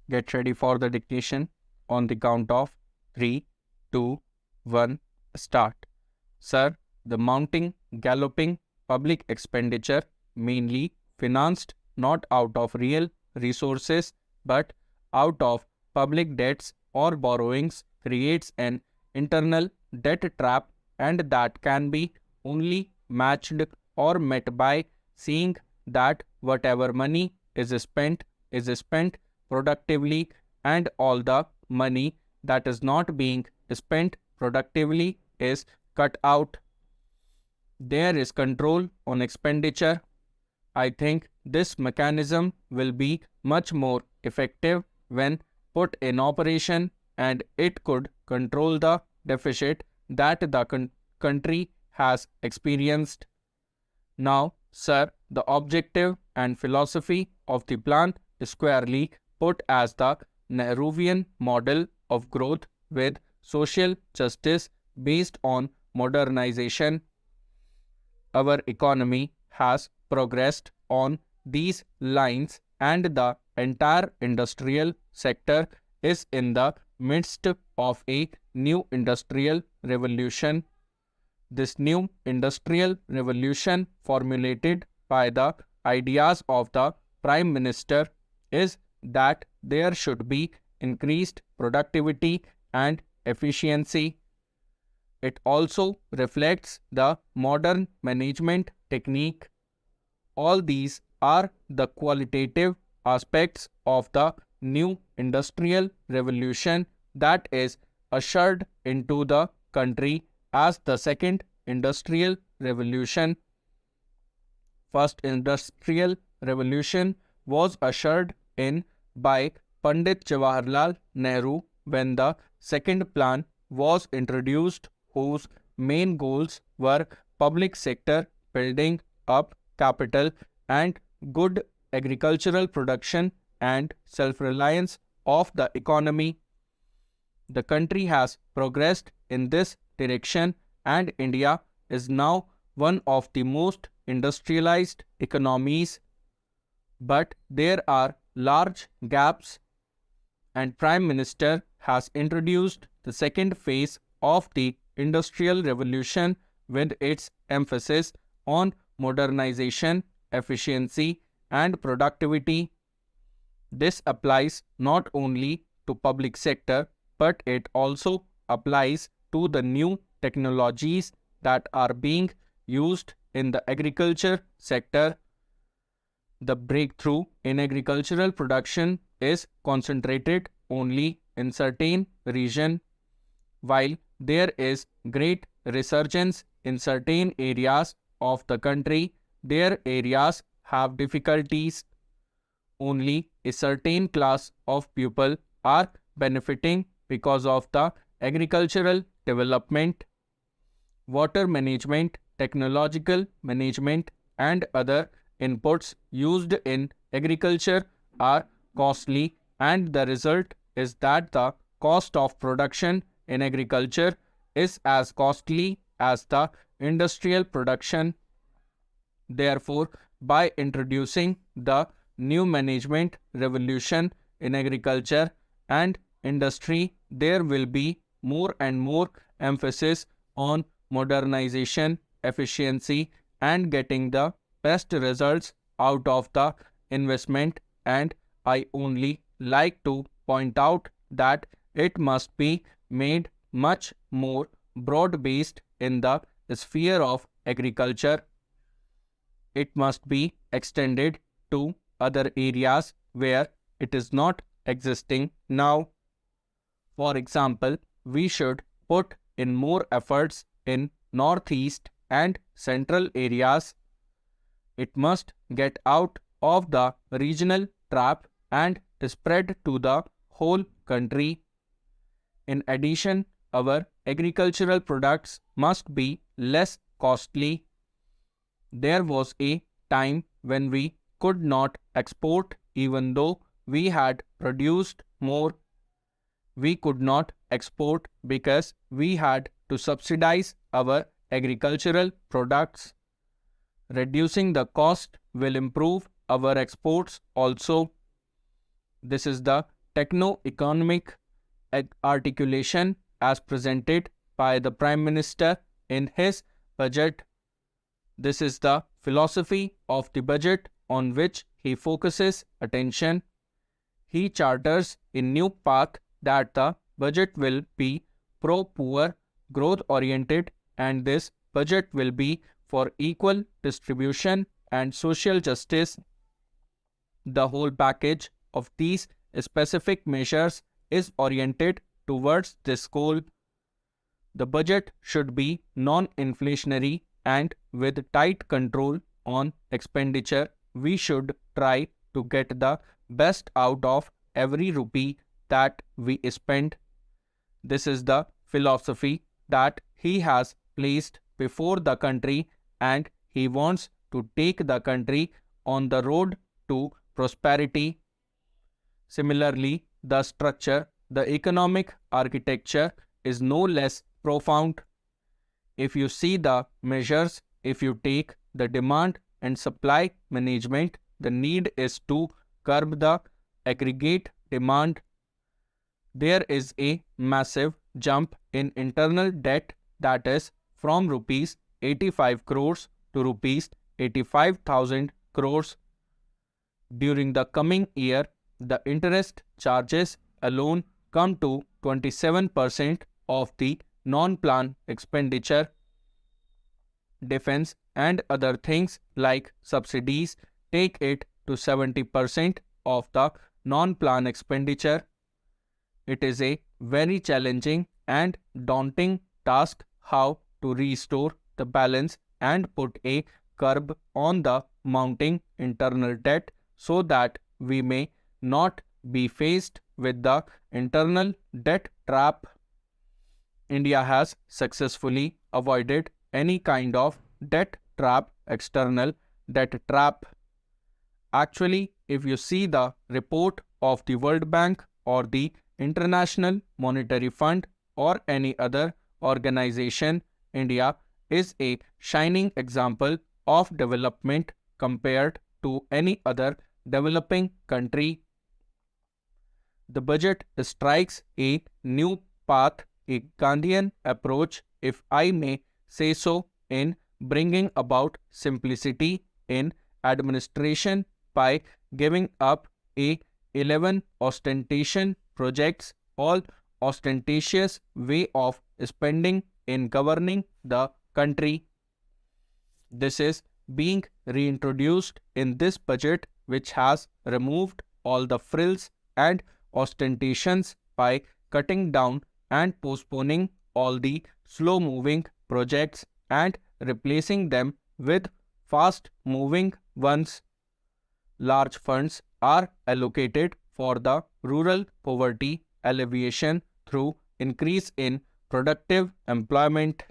Get ready for the dictation on the count of 3, 2, 1, start. Sir, the mounting, galloping public expenditure, mainly financed not out of real resources but out of public debts or borrowings, creates an internal debt trap, and that can be only matched or met by seeing that whatever money is spent productively, and all the money that is not being spent productively is cut out. There is control on expenditure. I think this mechanism will be much more effective when put in operation, and it could control the deficit that the country has experienced. Now, sir, the objective and philosophy of the plan is squarely put as the Nehruvian model of growth with social justice based on modernization. Our economy has progressed on these lines, and the entire industrial sector is in the midst of a new industrial revolution. This new industrial revolution, formulated by the ideas of the Prime Minister, is that there should be increased productivity and efficiency. It also reflects the modern management technique. All these are the qualitative aspects of the new industrial revolution that is ushered into the country as the second industrial revolution. First industrial revolution was ushered in by Pandit Jawaharlal Nehru when the second plan was introduced, whose main goals were public sector building up capital and good agricultural production and self-reliance of the economy. The country has progressed in this direction, and India is now one of the most industrialized economies. But there are large gaps, and Prime Minister has introduced the second phase of the Industrial Revolution with its emphasis on modernization, efficiency, and productivity. This applies not only to public sector, but it also applies to the new technologies that are being used in the agriculture sector. The breakthrough in agricultural production is concentrated only in certain regions, while there is great resurgence in certain areas of the country. Their areas have difficulties. Only a certain class of people are benefiting because of the agricultural development. Water management, technological management, and other inputs used in agriculture are costly, and the result is that the cost of production in agriculture is as costly as the industrial production. Therefore, by introducing the new management revolution in agriculture and industry, there will be more and more emphasis on modernization, efficiency, and getting the best results out of the investment. And I only like to point out that it must be made much more broad-based in the sphere of agriculture. It must be extended to other areas where it is not existing now. For example, we should put in more efforts in northeast and central areas. It must get out of the regional trap and spread to the whole country. In addition, our agricultural products must be less costly. There was a time when we could not export even though we had produced more. We could not export because we had to subsidize our agricultural products. Reducing the cost will improve our exports also. This is the techno-economic articulation as presented by the Prime Minister in his budget. This is the philosophy of the budget on which he focuses attention. He charters a new path that the budget will be pro-poor, growth-oriented, and this budget will be for equal distribution and social justice. The whole package of these specific measures is oriented towards this goal. The budget should be non-inflationary and with tight control on expenditure. We should try to get the best out of every rupee that we spend. This is the philosophy that he has placed before the country, and he wants to take the country on the road to prosperity. Similarly, the structure, the economic architecture is no less profound. If you see the measures, if you take the demand and supply management, the need is to curb the aggregate demand. There is a massive jump in internal debt, that is from rupees 85 crores to rupees 85,000 crores. During the coming year, the interest charges alone come to 27% of the non-plan expenditure. Defense and other things like subsidies take it to 70% of the non-plan expenditure. It is a very challenging and daunting task how to restore the balance and put a curb on the mounting internal debt so that we may not be faced with the internal debt trap. India has successfully avoided any kind of debt trap, external debt trap. Actually, if you see the report of the World Bank or the International Monetary Fund or any other organization, India is a shining example of development compared to any other developing country. The budget strikes a new path, a Gandhian approach, if I may say so, in bringing about simplicity in administration by giving up a 11 ostentation projects, all ostentatious way of spending in governing the country. This is being reintroduced in this budget, which has removed all the frills and ostentations by cutting down and postponing all the slow-moving projects and replacing them with fast-moving ones. Large funds are allocated for the rural poverty alleviation through increase in productive employment.